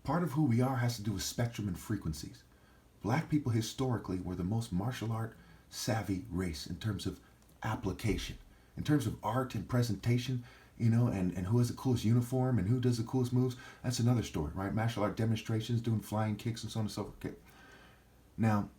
Part of who we are has to do with spectrum and frequencies. Black people historically were the most martial art savvy race in terms of application, in terms of art and presentation, and who has the coolest uniform and who does the coolest moves. That's another story, right? Martial art demonstrations, doing flying kicks and so on and so forth. Okay. Now,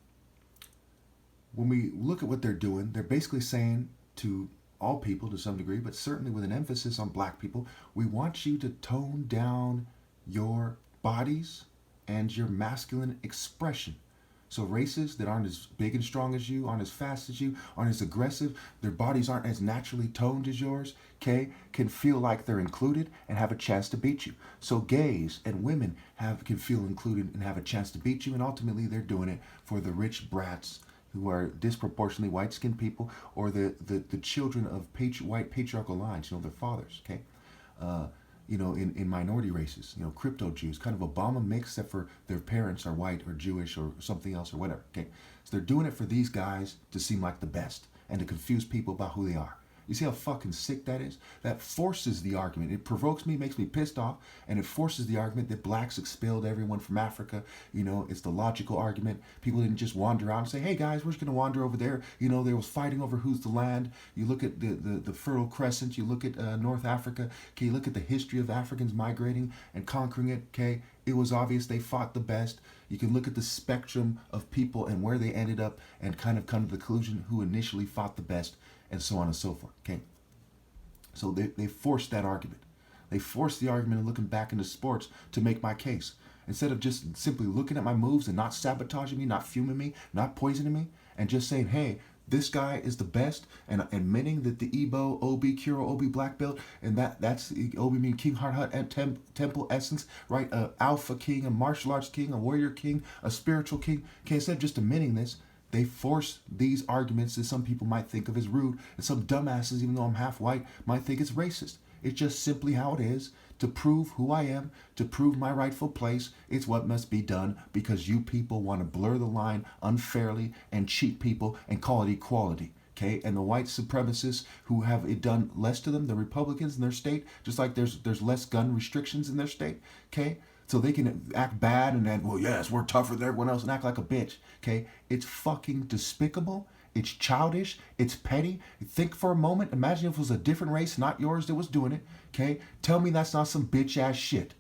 when we look at what they're doing, they're basically saying to all people to some degree, but certainly with an emphasis on black people, we want you to tone down your bodies and your masculine expression. So races that aren't as big and strong as you, aren't as fast as you, aren't as aggressive, their bodies aren't as naturally toned as yours, okay, can feel like they're included and have a chance to beat you. So gays and women can feel included and have a chance to beat you, and ultimately they're doing it for the rich brats who are disproportionately white-skinned people, or the children of white patriarchal lines, their fathers, okay? In minority races, crypto Jews, kind of Obama mix, except for their parents are white or Jewish or something else or whatever. Okay, so they're doing it for these guys to seem like the best and to confuse people about who they are. You see how fucking sick that is? That forces the argument. It provokes me, makes me pissed off, and it forces the argument that blacks expelled everyone from Africa. It's the logical argument. People didn't just wander out and say, hey guys, we're just going to wander over there. There was fighting over who's the land. You look at the Fertile Crescent. You look at North Africa. Okay, you look at the history of Africans migrating and conquering it. Okay, it was obvious they fought the best. You can look at the spectrum of people and where they ended up and kind of come to the conclusion who initially fought the best, and so on and so forth. Okay, so they forced that argument. They forced the argument of looking back into sports to make my case. Instead of just simply looking at my moves and not sabotaging me, not fuming me, not poisoning me, and just saying, hey, this guy is the best, and admitting that the Igbo, Obi, Kuro, Obi black belt, and that's Obi mean King Heart Hut and Temple Essence, right? A alpha king, a martial arts king, a warrior king, a spiritual king. Okay, instead of just admitting this, they force these arguments that some people might think of as rude, and some dumbasses, even though I'm half white, might think it's racist. It's just simply how it is. To prove who I am, to prove my rightful place, it's what must be done because you people want to blur the line unfairly and cheat people and call it equality. Okay, and the white supremacists who have it done less to them, the Republicans in their state, just like there's less gun restrictions in their state. Okay, so they can act bad and then, well, yes, we're tougher than everyone else and act like a bitch. Okay, it's fucking despicable. It's childish. It's petty. Think for a moment. Imagine if it was a different race, not yours, that was doing it. Okay, tell me that's not some bitch ass shit.